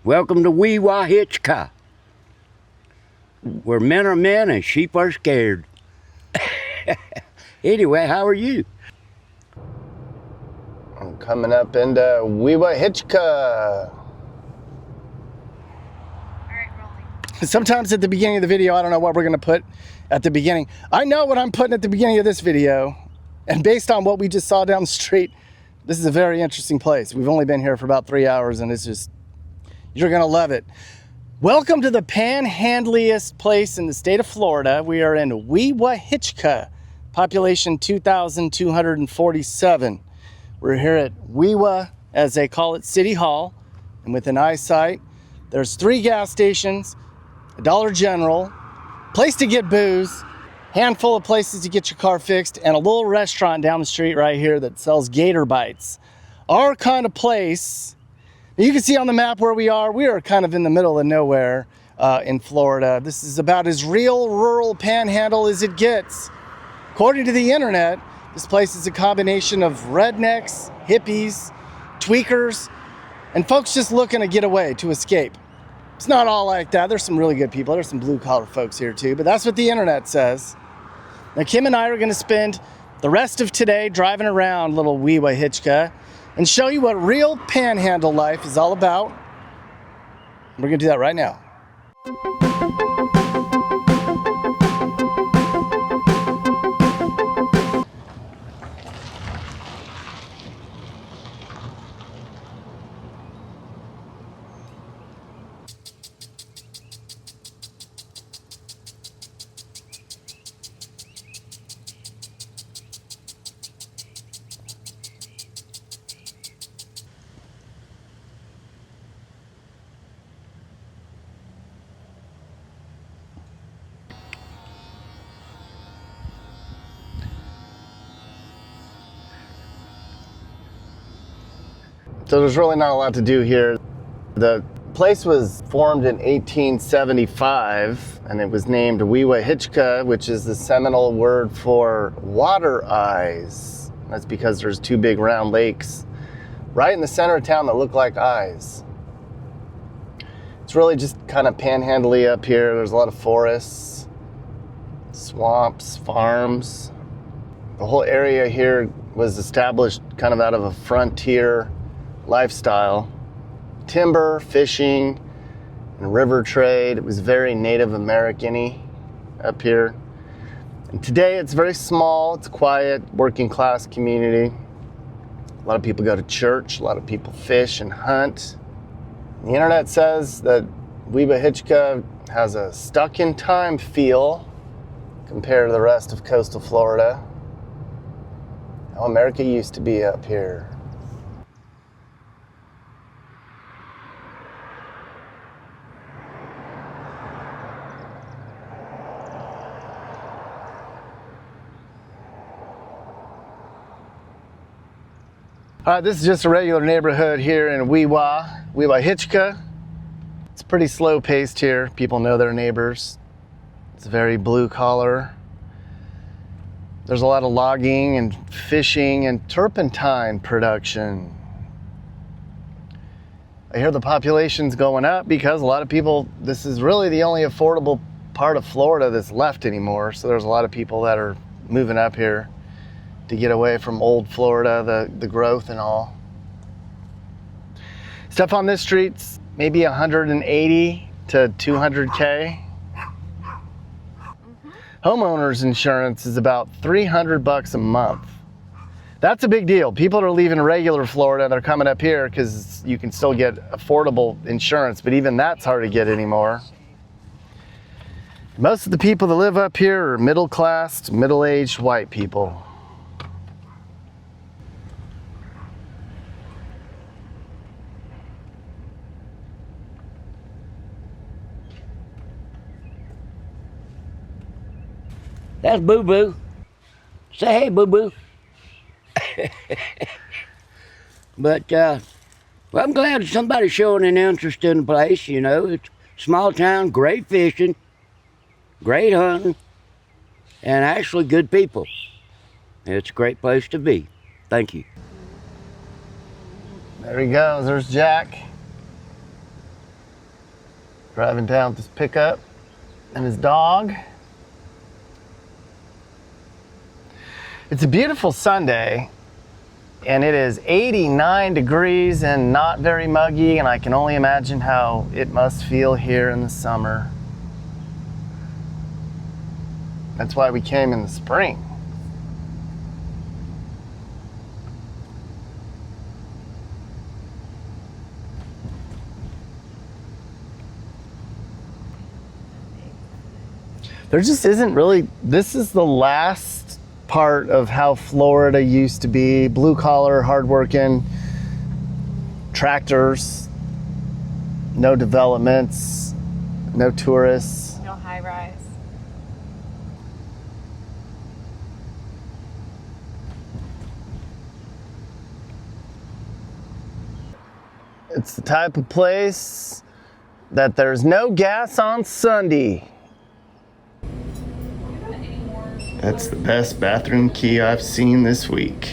Welcome to Wewahitchka, where men are men and sheep are scared. Anyway, how are you? I'm coming up into Wewahitchka. Sometimes at the beginning of the video, I don't know what we're going to put at the beginning. I know what I'm putting at the beginning of this video. And based on what we just saw down the street, this is a very interesting place. We've only been here for about 3 hours and it's just, you're going to love it. Welcome to the panhandliest place in the state of Florida. We are in Wewahitchka, population 2,247. We're here at Wewah, as they call it, City Hall. And within eyesight, there's 3 gas stations, a Dollar General, place to get booze, handful of places to get your car fixed, and a little restaurant down the street right here that sells gator bites. Our kind of place. You can see on the map where we are kind of in the middle of nowhere in Florida. This is about as real rural panhandle as it gets. According to the internet, this place is a combination of rednecks, hippies, tweakers, and folks just looking to get away, to escape. It's not all like that. There's some really good people. There's some blue-collar folks here too, but that's what the internet says. Now, Kim and I are going to spend the rest of today driving around little Wewahitchka and show you what real panhandle life is all about. We're going to do that right now. So there's really not a lot to do here. The place was formed in 1875 and it was named Wewahitchka, which is the Seminole word for water eyes. That's because there's 2 big round lakes right in the center of town that look like eyes. It's really just kind of panhandly up here. There's a lot of forests, swamps, farms. The whole area here was established kind of out of a frontier lifestyle. Timber, fishing, and river trade. It was very Native American-y up here. And today it's very small, it's quiet, working class community. A lot of people go to church, a lot of people fish and hunt. The internet says that Wewahitchka has a stuck-in-time feel compared to the rest of coastal Florida. How America used to be up here. All right, this is just a regular neighborhood here in Wewahitchka. It's pretty slow paced here. People know their neighbors. It's very blue collar. There's a lot of logging and fishing and turpentine production. I hear the population's going up because a lot of people, this is really the only affordable part of Florida that's left anymore. So there's a lot of people that are moving up here to get away from old Florida, the growth and all. Stuff on this street's maybe 180 to 200K. Homeowners insurance is about $300 a month. That's a big deal. People are leaving regular Florida, they're coming up here because you can still get affordable insurance, but even that's hard to get anymore. Most of the people that live up here are middle class, middle-aged white people. That's Boo Boo. Say hey, Boo Boo. But, well, I'm glad somebody's showing an interest in the place, you know. It's a small town, great fishing, great hunting, and actually good people. It's a great place to be. Thank you. There he goes, there's Jack. Driving down with his pickup and his dog. It's a beautiful Sunday, and it is 89 degrees and not very muggy, and I can only imagine how it must feel here in the summer. That's why we came in the spring. There just isn't really, this is the last part of how Florida used to be. Blue collar, hardworking, tractors, no developments, no tourists. No high rise. It's the type of place that there's no gas on Sunday. That's the best bathroom key I've seen this week.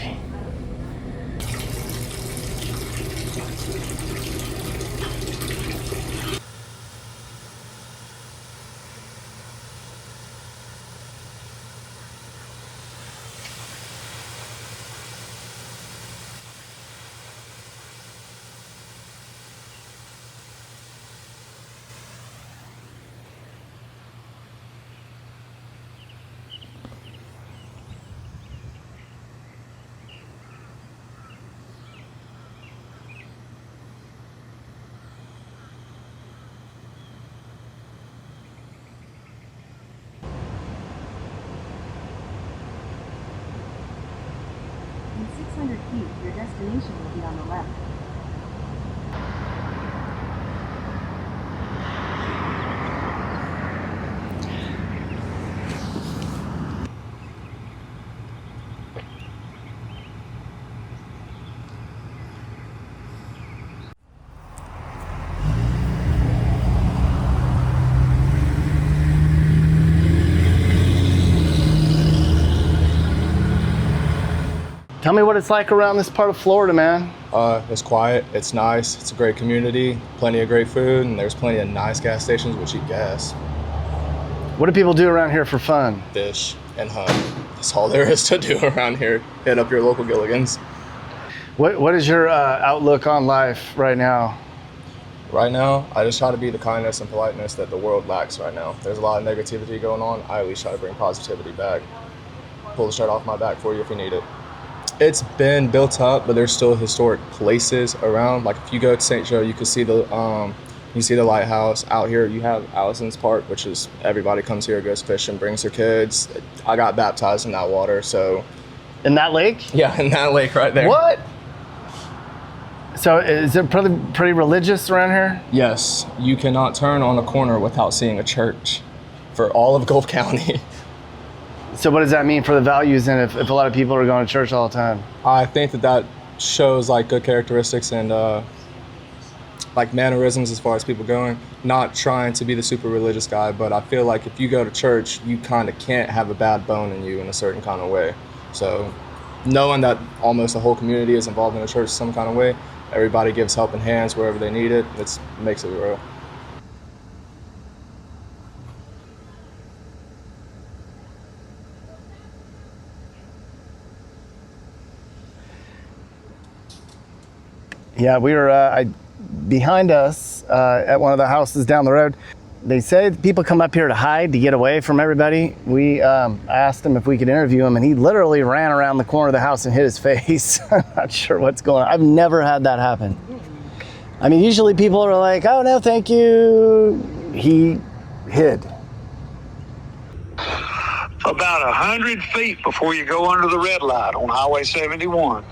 In 600 feet, your destination will be on the left. Tell me what it's like around this part of Florida, man. It's quiet, it's nice, it's a great community, plenty of great food, and there's plenty of nice gas stations with cheap gas. What do people do around here for fun? Fish and hunt. That's all there is to do around here. Hit up your local Gilligan's. What is your outlook on life right now? Right now, I just try to be the kindness and politeness that the world lacks right now. There's a lot of negativity going on. I at least try to bring positivity back. Pull the shirt off my back for you if you need it. It's been built up, but there's still historic places around. Like if you go to St. Joe, you can see the lighthouse. Out here, you have Allison's Park, which is everybody comes here, goes fishing, brings their kids. I got baptized in that water, so. In that lake? Yeah, in that lake right there. What? So is it pretty religious around here? Yes, you cannot turn on a corner without seeing a church for all of Gulf County. So what does that mean for the values and if a lot of people are going to church all the time? I think that shows like good characteristics and like mannerisms as far as people going. Not trying to be the super religious guy, but I feel like if you go to church, you kind of can't have a bad bone in you in a certain kind of way. So knowing that almost the whole community is involved in the church some kind of way, everybody gives helping hands wherever they need it, it makes it real. Yeah, we were behind us at one of the houses down the road. They say people come up here to hide, to get away from everybody. We asked him if we could interview him, and he literally ran around the corner of the house and hit his face. I'm not sure what's going on. I've never had that happen. I mean, usually people are like, oh, no, thank you. He hid. About 100 feet before you go under the red light on Highway 71.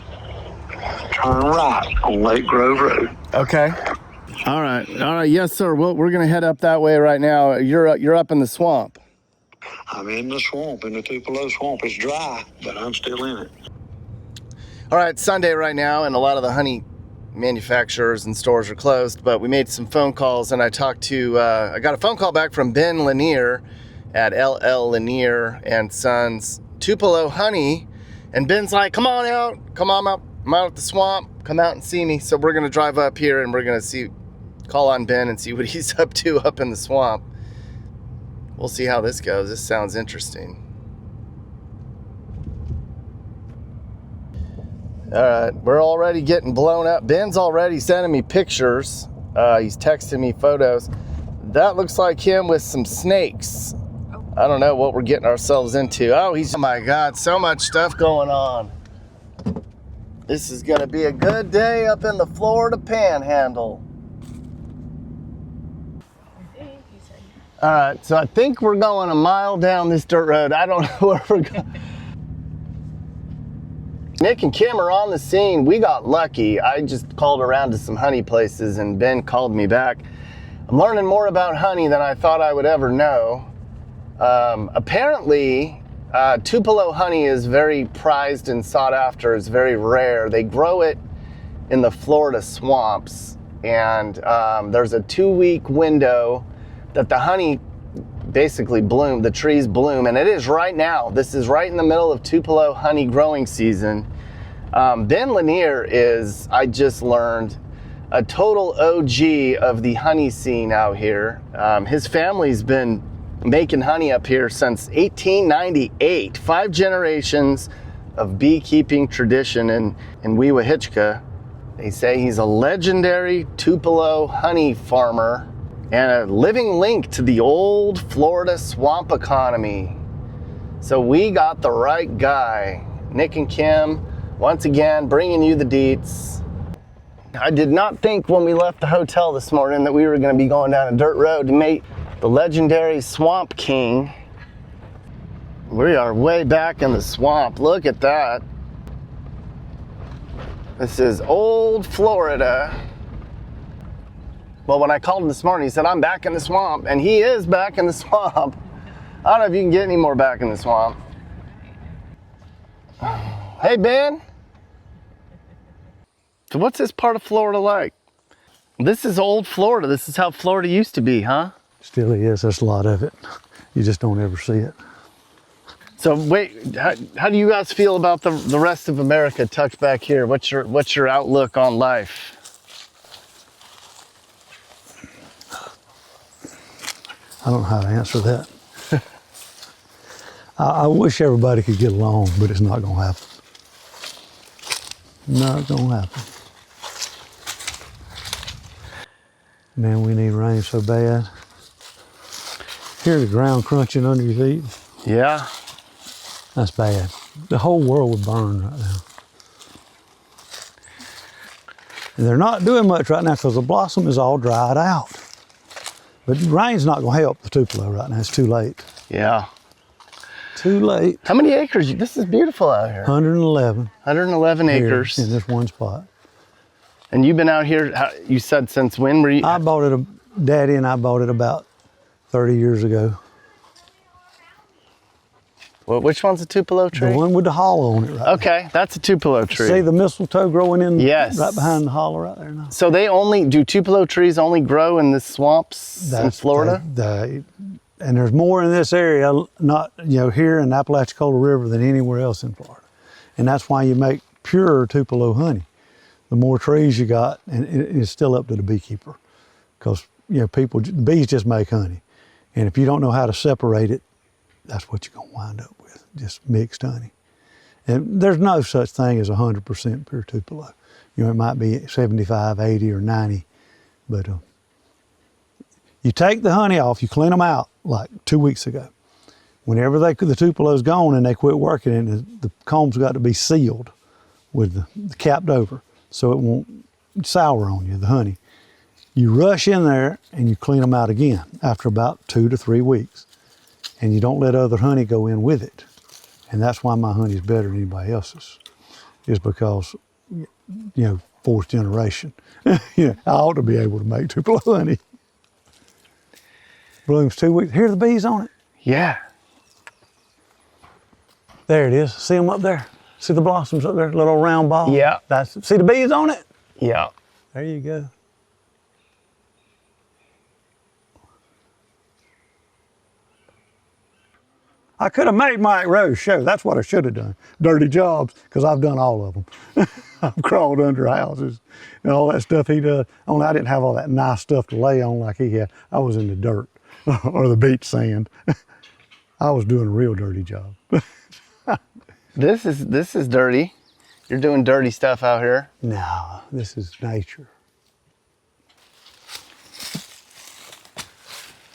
Turn right on Lake Grove Road. Okay. All right. Yes, sir. Well, we're going to head up that way right now. You're up in the swamp. I'm in the swamp, in the Tupelo swamp. It's dry, but I'm still in it. All right, Sunday right now, and a lot of the honey manufacturers and stores are closed, but we made some phone calls, and I got a phone call back from Ben Lanier at LL Lanier and Sons Tupelo Honey, and Ben's like, come on out, I'm out at the swamp, come out and see me. So we're gonna drive up here and we're gonna see call on Ben and see what he's up to up in the swamp. We'll see how this goes. This sounds interesting. All right, we're already getting blown up. Ben's already sending me pictures. He's texting me photos. That looks like him with some snakes. I don't know what we're getting ourselves into. Oh, oh my God, so much stuff going on. This is gonna be a good day up in the Florida Panhandle. All right, so I think we're going a mile down this dirt road. I don't know where we're going. Nick and Kim are on the scene. We got lucky. I just called around to some honey places and Ben called me back. I'm learning more about honey than I thought I would ever know. Apparently, Tupelo honey is very prized and sought after. It's very rare. They grow it in the Florida swamps, and there's a 2-week window that the honey basically bloom, the trees bloom, and it is right now. This is right in the middle of Tupelo honey growing season. Ben Lanier is, I just learned, a total OG of the honey scene out here. His family's been making honey up here since 1898. 5 generations of beekeeping tradition in Wewahitchka. They say he's a legendary Tupelo honey farmer and a living link to the old Florida swamp economy. So we got the right guy. Nick and Kim, once again, bringing you the deets. I did not think when we left the hotel this morning that we were gonna be going down a dirt road to meet the legendary Swamp King. We are way back in the swamp. Look at that. This is old Florida. Well, when I called him this morning, he said, I'm back in the swamp, and he is back in the swamp. I don't know if you can get any more back in the swamp. Hey, Ben. So what's this part of Florida like? This is old Florida. This is how Florida used to be, huh? Still is. There's a lot of it. You just don't ever see it. So wait, how do you guys feel about the rest of America tucked back here? What's your outlook on life? I don't know how to answer that. I wish everybody could get along, but it's not going to happen. Not going to happen. Man, we need rain so bad. Hear the ground crunching under your feet? Yeah. That's bad. The whole world would burn right now. And they're not doing much right now because the blossom is all dried out. But rain's not going to help the Tupelo right now. It's too late. Yeah. Too late. How many acres? This is beautiful out here. 111. 111 acres. In this one spot. And you've been out here, you said since when were you? I bought it, Daddy and I bought it about 30 years ago. Well, which one's a Tupelo tree? The one with the hollow on it right Okay, that's a Tupelo tree. See the mistletoe growing in Yes. right behind the hollow right there now? So do Tupelo trees only grow in the swamps in Florida? And there's more in this area, not here in the Apalachicola River than anywhere else in Florida. And that's why you make pure Tupelo honey. The more trees you got, and it's still up to the beekeeper. Because bees just make honey. And if you don't know how to separate it, that's what you're gonna wind up with, just mixed honey. And there's no such thing as 100% pure Tupelo. It might be 75, 80, or 90, but you take the honey off, you clean them out like 2 weeks ago. Whenever the Tupelo's gone and they quit working, and the comb's got to be sealed with the capped over so it won't sour on you, the honey. You rush in there and you clean them out again after about 2 to 3 weeks. And you don't let other honey go in with it. And that's why my honey is better than anybody else's, is because, 4th generation. I ought to be able to make Tupelo honey. Blooms 2 weeks. Hear the bees on it? Yeah. There it is. See them up there? See the blossoms up there? Little round ball? Yeah. See the bees on it? Yeah. There you go. I could have made Mike Rose show. That's what I should have done. Dirty jobs, because I've done all of them. I've crawled under houses and all that stuff he does. Only I didn't have all that nice stuff to lay on like he had. I was in the dirt or the beach sand. I was doing a real dirty job. This is dirty. You're doing dirty stuff out here. No, this is nature.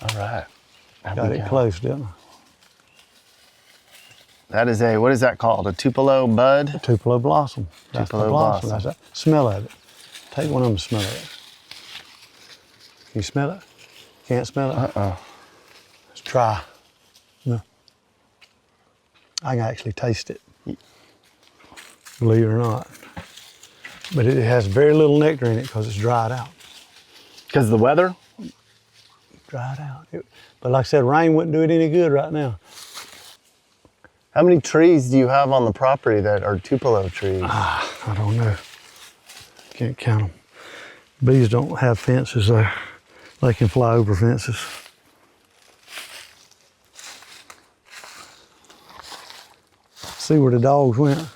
All right. Got it close, didn't I? That is a, what is that called? A Tupelo bud? Tupelo blossom. That's Tupelo the blossom. blossom. That's it. Smell of it. Take one of them to smell it. Can you smell it? Can't smell it? Uh-uh. Let's try. No. I can actually taste it. Believe it or not. But it has very little nectar in it because it's dried out. Because of the weather? Dried out. But like I said, rain wouldn't do it any good right now. How many trees do you have on the property that are Tupelo trees? I don't know. Can't count them. Bees don't have fences there. They can fly over fences. See where the dogs went?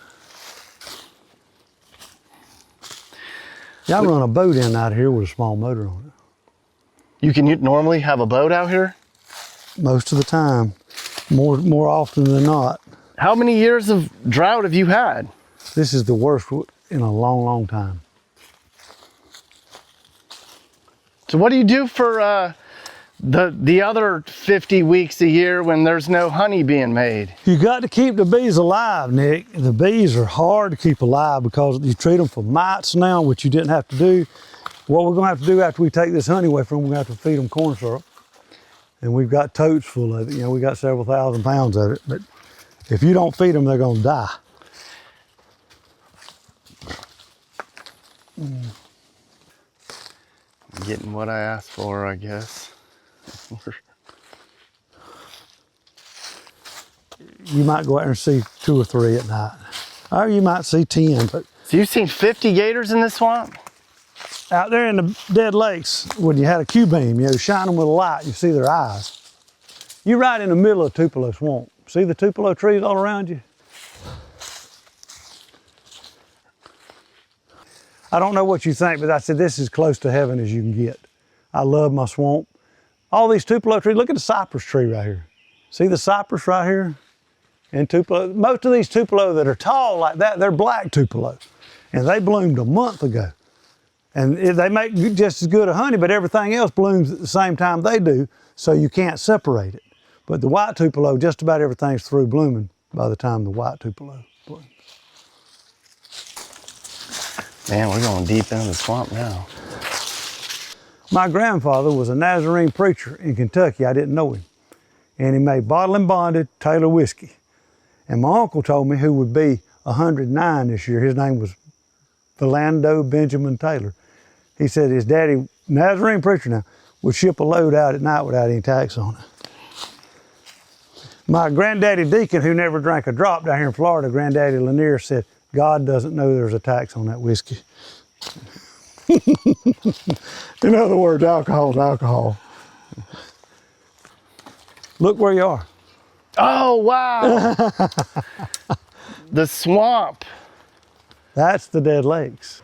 Y'all run a boat in out here with a small motor on it. You can normally have a boat out here? Most of the time, more often than not. How many years of drought have you had? This is the worst in a long, long time. So what do you do for the other 50 weeks a year when there's no honey being made? You got to keep the bees alive, Nick. The bees are hard to keep alive because you treat them for mites now, which you didn't have to do. What we're gonna have to do after we take this honey away from them, we're gonna have to feed them corn syrup. And we've got totes full of it. You know, we got several thousand pounds of it, but if you don't feed them, they're gonna die. Getting what I asked for, I guess. You might go out there and see 2 or 3 at night. Or you might see 10, but So you've seen 50 gators in this swamp? out there in the dead lakes, when you had a Q-beam, you know, shine them with a light, you see their eyes. You're right in the middle of Tupelo swamp. See the Tupelo trees all around you? I don't know what you think, but I said this is as close to heaven as you can get. I love my swamp. All these Tupelo trees, look at the cypress tree right here. See the cypress right here? And Tupelo, most of these Tupelo that are tall like that, they're black Tupelo. And they bloomed a month ago. And they make just as good a honey, but everything else blooms at the same time they do, so you can't separate it. But the white Tupelo, just about everything's through blooming by the time the white Tupelo blooms. Man, we're going deep into the swamp now. My grandfather was a Nazarene preacher in Kentucky. I didn't know him. And he made bottled and bonded Taylor whiskey. And my uncle told me who would be 109 this year. His name was Philando Benjamin Taylor. He said his daddy, Nazarene preacher now, would ship a load out at night without any tax on it. My granddaddy Deacon, who never drank a drop down here in Florida, Granddaddy Lanier, said, God doesn't know there's a tax on that whiskey. In other words, alcohol is alcohol. Look where you are. Oh, wow. The swamp. That's the dead lakes.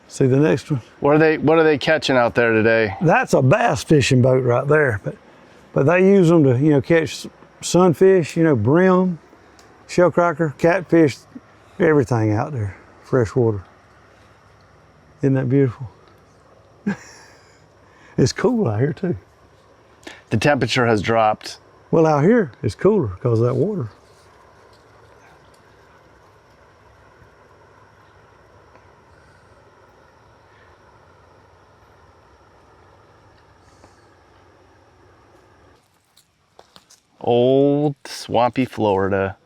See the next one? What are they catching out there today? That's a bass fishing boat right there, but they use them to, you know, catch sunfish, you know, brim, shellcracker, catfish, everything out there, freshwater. Isn't that beautiful? It's cool out here too. The temperature has dropped. Well, out here it's cooler because of that water. Old swampy Florida.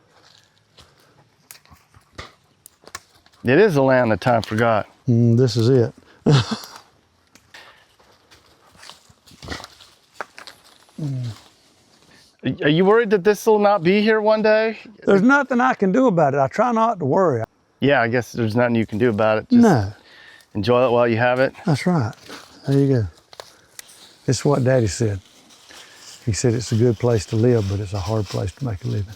It is a land that time forgot. This is it. Are you worried that this will not be here one day? There's nothing I can do about it. I try not to worry. Yeah, I guess there's nothing you can do about it. Just No, enjoy it while you have it. that's right. There you go. It's what Daddy said. He said it's a good place to live, but it's a hard place to make a living.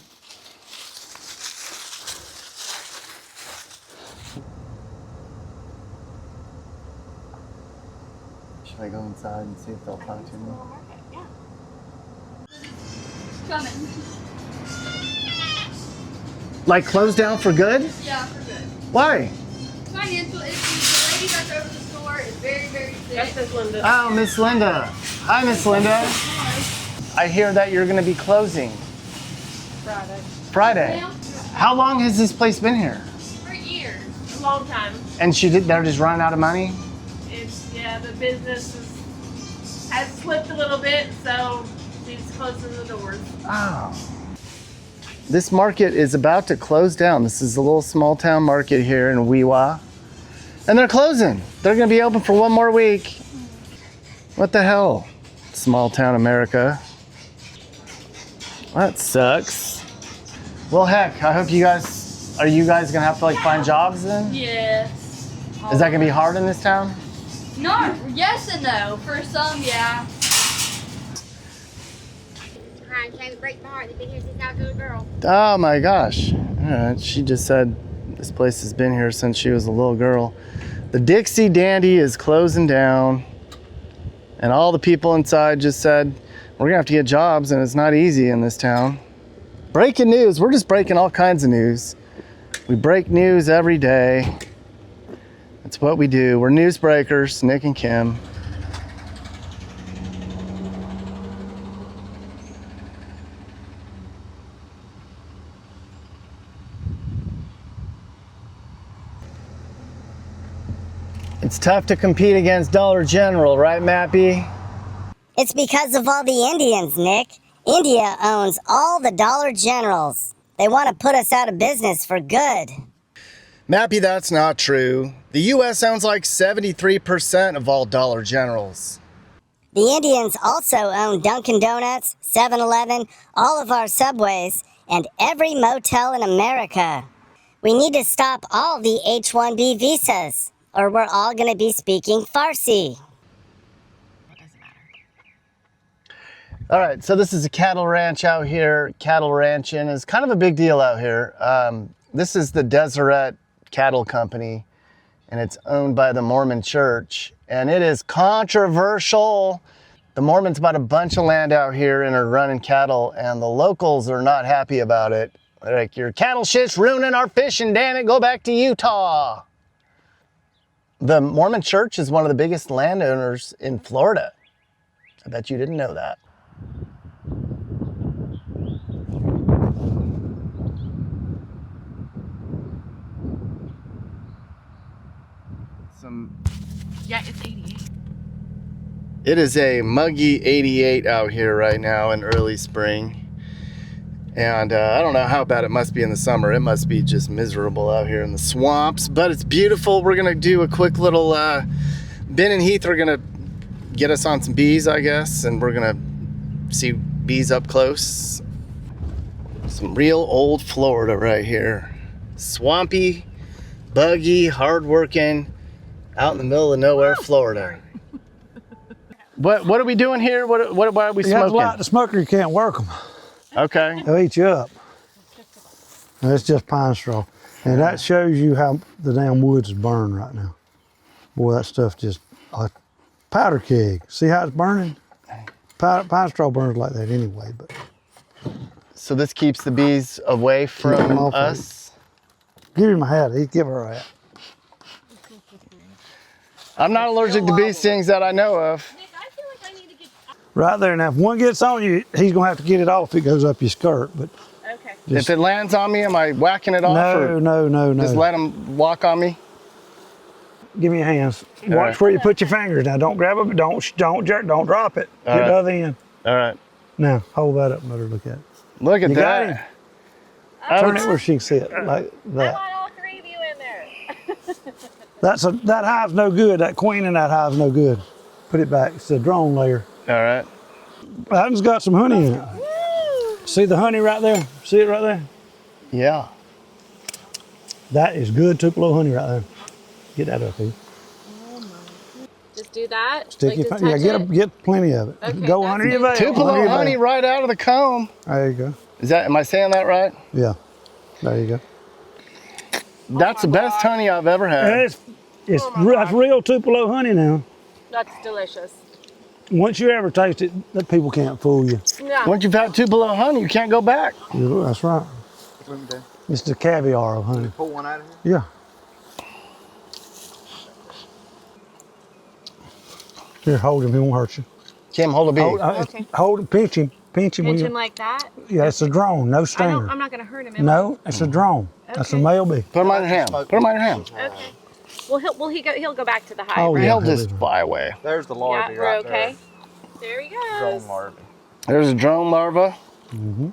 Should I go inside and see if they'll talk to me? Coming. Like closed down for good? Yeah, for good. Why? Financial issues. The lady that's over the store is very, very sick. That's Miss Linda. Oh, Miss Linda. Hi, Miss Linda. I hear that you're going to be closing Friday. Friday. How long has this place been here? For years. A long time. And they're just running out of money? Yeah, the business has slipped a little bit, so she's closing the doors. Oh. This market is about to close down. This is a little small town market here in Wewah. And they're closing. They're going to be open for one more week. What the hell? Small town America. That sucks. Well, heck, I hope are you guys going to have to like find jobs then? Yes. Is that going to be hard in this town? No, yes and no. For some, yeah. Trying to break my heart. They've been here since I was a little girl. Oh my gosh. All right. She just said this place has been here since she was a little girl. The Dixie Dandy is closing down. And all the people inside just said, we're gonna have to get jobs and it's not easy in this town. Breaking news. We're just breaking all kinds of news. We break news every day. That's what we do. We're newsbreakers, Nick and Kim. It's tough to compete against Dollar General, right, Mappy? It's because of all the Indians, Nick. India owns all the Dollar Generals. They want to put us out of business for good. Mappy, that's not true. The U.S. owns like 73% of all Dollar Generals. The Indians also own Dunkin' Donuts, 7-Eleven, all of our subways, and every motel in America. We need to stop all the H-1B visas, or we're all going to be speaking Farsi. All right, so this is a cattle ranch out here. Cattle ranching is kind of a big deal out here. This is the Deseret Cattle Company, and it's owned by the Mormon Church, and it is controversial. The Mormons bought a bunch of land out here and are running cattle, and the locals are not happy about it. They're like, your cattle shit's ruining our fishing, damn it, go back to Utah. The Mormon Church is one of the biggest landowners in Florida. I bet you didn't know that. Yeah, it's 88. It is a muggy 88 out here right now in early spring. And I don't know how bad it must be in the summer. It must be just miserable out here in the swamps, but it's beautiful. We're gonna do a quick little, Ben and Heath are gonna get us on some bees, I guess, and we're gonna see bees up close. Some real old Florida right here. Swampy, buggy, hardworking, out in the middle of nowhere, Florida. What are we doing here? Why are we You have to light smoking? the smoker, you can't work them. Okay. They'll eat you up. That's just pine straw. And that shows you how the damn woods is burned right now. Boy, that stuff just, powder keg. See how it's burning? Pine straw burns like that anyway, but. So this keeps the bees away Keep 'em from off of us? Give him a hat, give her a hat. I'm not allergic to bee stings that I know of. Right there, now if one gets on you, he's gonna have to get it off if it goes up your skirt, but. Okay. If it lands on me, am I whacking it off? No. Just let them walk on me? Give me your hands. Watch right. where you put your fingers. Now don't grab it, don't jerk, don't drop it. All Get right. the other end. All right. Now, hold that up and let her look at it. Look at You got that. Turn it where she can see it, like that. I want all three of you in there. That hive's no good. That queen in that hive's no good. Put it back. It's a drone layer. All right. That one's got some honey in it. See the honey right there? See it right there? Yeah. That is good Tupelo honey right there. Get that up here. Just do that. Stick your just yeah, touch it? get plenty of it. Okay, Go that's under your good. veil. Tupelo under your veil. honey right out of the comb. There you go. Am I saying that right? Yeah. There you go. That's the best honey I've ever And had. that's real Tupelo honey now. That's delicious. Once you ever taste it, that people can't fool you. Yeah. Once you've had Tupelo honey, you can't go back. That's right. It's the caviar of honey. Pull one out of here? Yeah. Here, hold him. He won't hurt you. Kim, hold a bee. Okay. Hold him. Pinch him. Pinch him. Pinch him like that? Yeah, it's a drone. No stinger. I'm not going to hurt him. No, it's a drone. That's a Okay. male bee. Put him on your hand. Put him on your hand. Okay. Well, he'll go back to the hive, Oh, right? yeah. He'll just fly away. There's the Yeah, larvae we're right okay. There he there. goes. Drone larvae. There's a drone larva. Mm-hmm.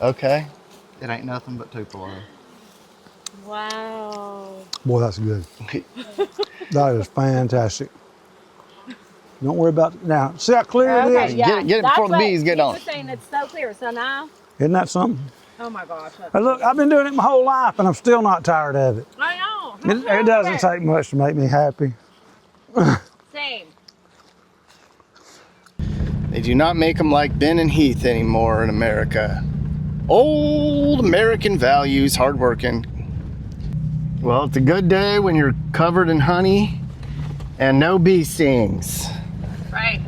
Okay. It ain't nothing but Tupelo. Wow. Boy, that's good. That is fantastic. Don't worry about it. Now, see how clear it Okay, is? yeah. Get it before the bees get on. He was saying it's so clear. So now, Isn't that something? oh my gosh. Hey, look, I've been doing it my whole life, and I'm still not tired of it. I know. It doesn't take much to make me happy. Same. They do not make them like Ben and Heath anymore in America. Old American values, hardworking. Well, it's a good day when you're covered in honey and no bee stings. Right.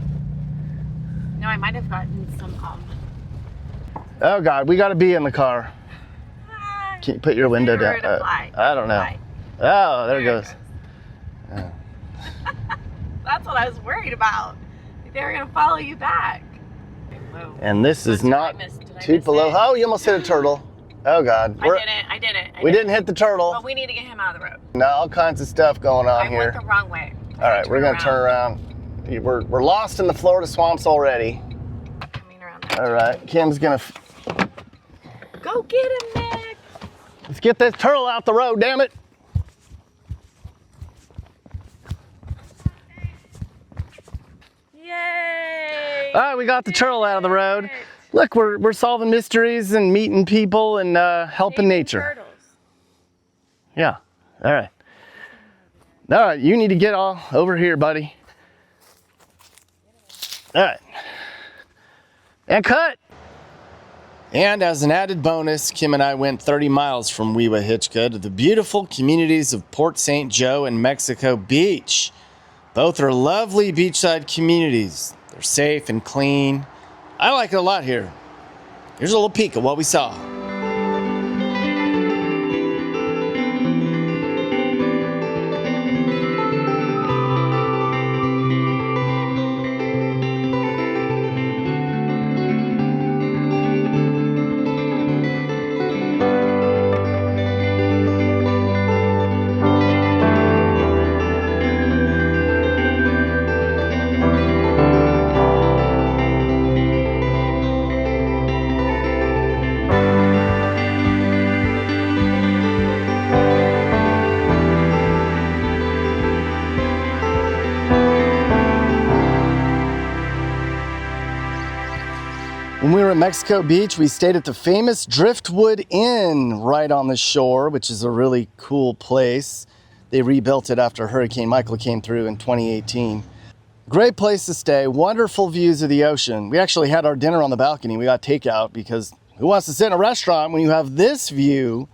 No, I might have gotten some. Oh God, we got a bee in the car. Can you put your window down? Or to fly. I don't know. Fly. Oh, there it goes. That's what I was worried about. They were gonna follow you back. Whoa. And this is Did I not miss Tupelo. it? Oh, you almost hit a turtle. Oh God. I did it. We didn't hit the turtle. But we need to get him out of the road. No, all kinds of stuff going on I here. went the wrong way. All right, we're gonna turn around. We're lost in the Florida swamps already. Coming around there. All right, Kim's gonna. Go get him, Nick. Let's get this turtle out the road, damn it. Yay! All right, we got the turtle out of the road. Look, we're solving mysteries and meeting people and helping nature. Turtles. Yeah. All right. All right, you need to get all over here, buddy. All right. And cut. And as an added bonus, Kim and I went 30 miles from Wewahitchka to the beautiful communities of Port St. Joe and Mexico Beach. Both are lovely beachside communities. They're safe and clean. I like it a lot here. Here's a little peek of what we saw. When we were at Mexico Beach, we stayed at the famous Driftwood Inn right on the shore, which is a really cool place. They rebuilt it after Hurricane Michael came through in 2018. Great place to stay, wonderful views of the ocean. We actually had our dinner on the balcony. We got takeout because who wants to sit in a restaurant when you have this view?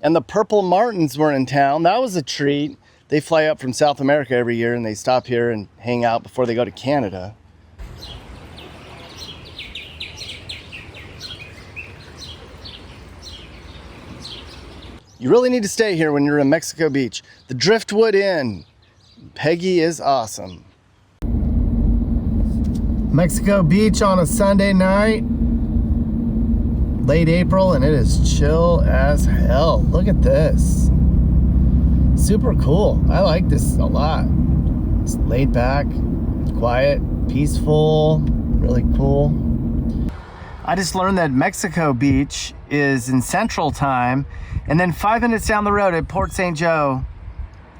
And the Purple Martins were in town. That was a treat. They fly up from South America every year and they stop here and hang out before they go to Canada. You really need to stay here when you're in Mexico Beach. The Driftwood Inn. Peggy is awesome. Mexico Beach on a Sunday night. Late April, and it is chill as hell. Look at this. Super cool. I like this a lot. It's laid back, quiet, peaceful, really cool. I just learned that Mexico Beach is in Central Time, and then 5 minutes down the road at Port St. Joe,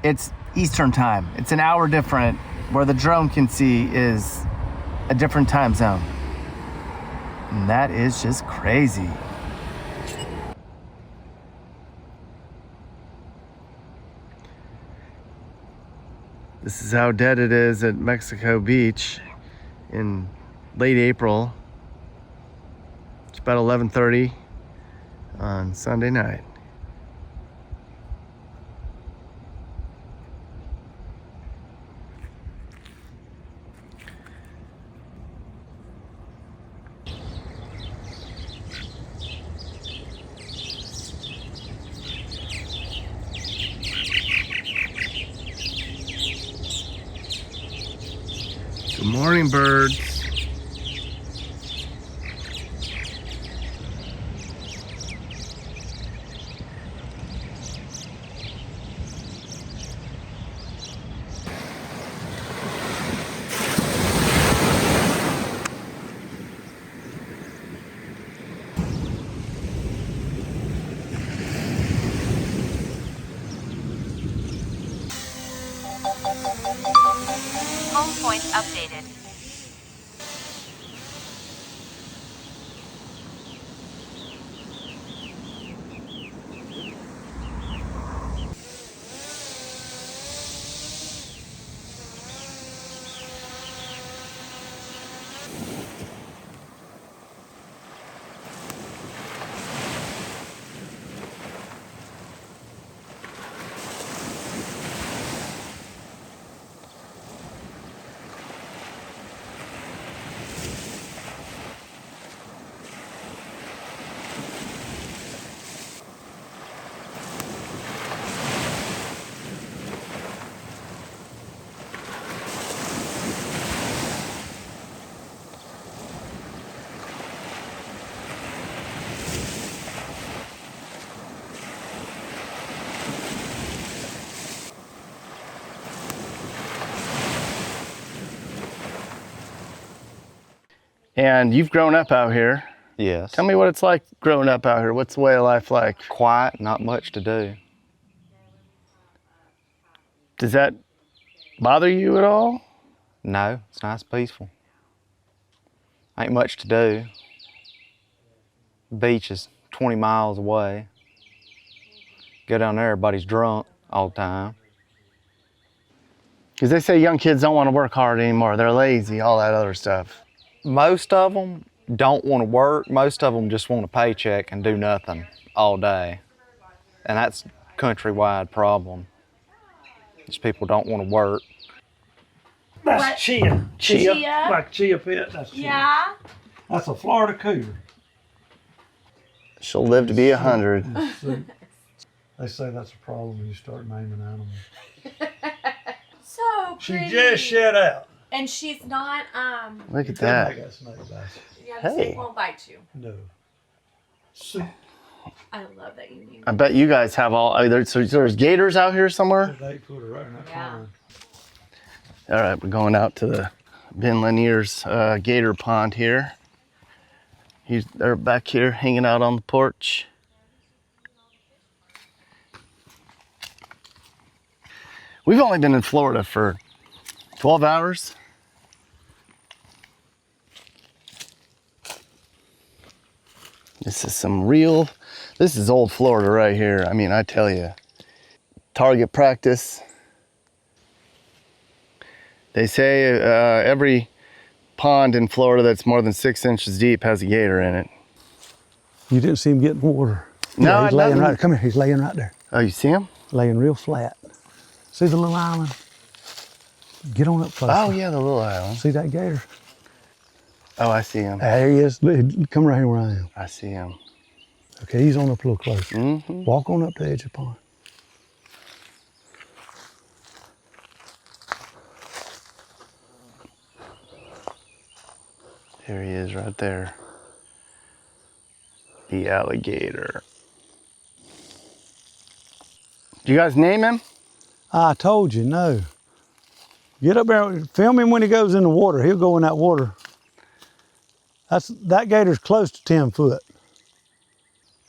it's Eastern Time. It's an hour different, where the drone can see is a different time zone. And that is just crazy. This is how dead it is at Mexico Beach in late April. It's about 11:30 on Sunday night. Good morning, birds. Home point updated. And you've grown up out here. Yes. Tell me what it's like growing up out here. What's the way of life like? Quiet, not much to do. Does that bother you at all? No, it's nice, peaceful. Ain't much to do. Beach is 20 miles away. Go down there, everybody's drunk all the time. Because they say young kids don't want to work hard anymore. They're lazy, all that other stuff. Most of them don't want to work. Most of them just want a paycheck and do nothing all day. And that's a countrywide problem. These people don't want to work. That's What? chia. Chia? Like chia pet. That's chia. Yeah. That's a Florida cougar. She'll live to be 100. They say that's a problem when you start naming animals. So She pretty. just shed out. And she's not, Look at Couldn't that. make that snake bite yeah, the Hey. snake won't bite you. you. No. So, I love that you need. I bet you guys have all, so there's gators out here somewhere? there's 8-footer right in that Yeah. pond. All right, we're going out to the Ben Lanier's gator pond here. They're back here hanging out on the porch. We've only been in Florida for 12 hours. This is old Florida right here. I mean, I tell you, target practice. They say every pond in Florida that's more than 6 inches deep has a gator in it. You didn't see him getting water. No, Yeah, I he's laying didn't. right. Come here. He's laying right there. Oh, you see him? Laying real flat. See the little island? Get on up closer. Oh, yeah, the little island. See that gator? Oh, I see him. There he is. Look, come right here where I am. I see him. Okay, he's on up a little closer. Mm-hmm. Walk on up the edge of the pond. There he is right there. The alligator. Do you guys name him? I told you, no. Get up there, film him when he goes in the water. He'll go in that water. That gator's close to 10 foot.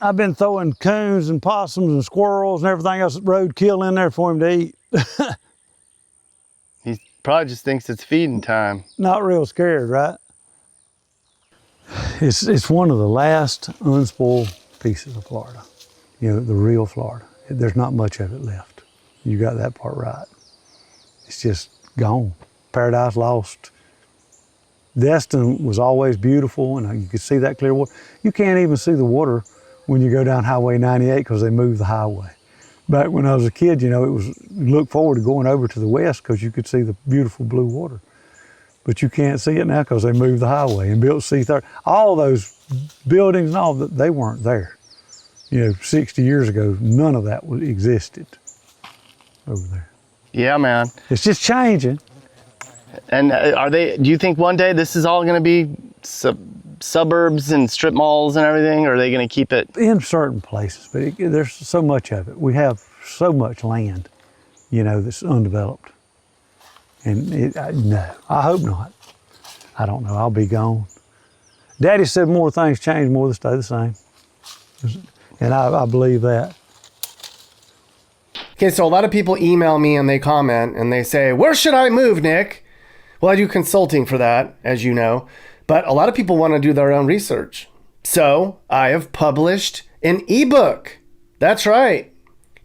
I've been throwing coons and possums and squirrels and everything else roadkill in there for him to eat. He probably just thinks it's feeding time. Not real scared, right? It's one of the last unspoiled pieces of Florida. You know, the real Florida. There's not much of it left. You got that part right. It's just gone. Paradise lost. Destin was always beautiful, and you could see that clear water. You can't even see the water when you go down Highway 98 because they moved the highway. Back when I was a kid, you know, you look forward to going over to the west because you could see the beautiful blue water. But you can't see it now because they moved the highway and built C30. All those buildings and all that, they weren't there. You know, 60 years ago, none of that existed over there. Yeah, man. It's just changing. And do you think one day this is all going to be suburbs and strip malls and everything, or are they going to keep it? In certain places, but there's so much of it. We have so much land, that's undeveloped. And no, I hope not. I don't know, I'll be gone. Daddy said more things change, more they stay the same. And I believe that. Okay, so a lot of people email me and they comment and they say, where should I move, Nick? Well, I do consulting for that, as you know, but a lot of people want to do their own research. So I have published an ebook. That's right.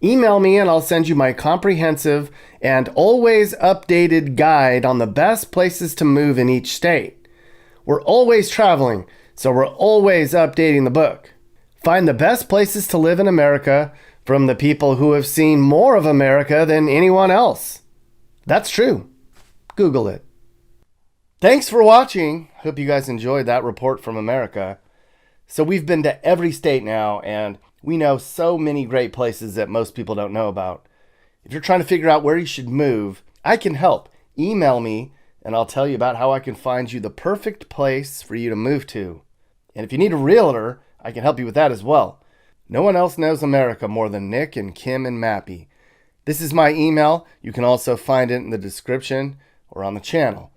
Email me and I'll send you my comprehensive and always updated guide on the best places to move in each state. We're always traveling, so we're always updating the book. Find the best places to live in America from the people who have seen more of America than anyone else. That's true. Google it. Thanks for watching. Hope you guys enjoyed that report from America. So we've been to every state now, and we know so many great places that most people don't know about. If you're trying to figure out where you should move, I can help. Email me, and I'll tell you about how I can find you the perfect place for you to move to. And if you need a realtor, I can help you with that as well. No one else knows America more than Nick and Kim and Mappy. This is my email. You can also find it in the description or on the channel.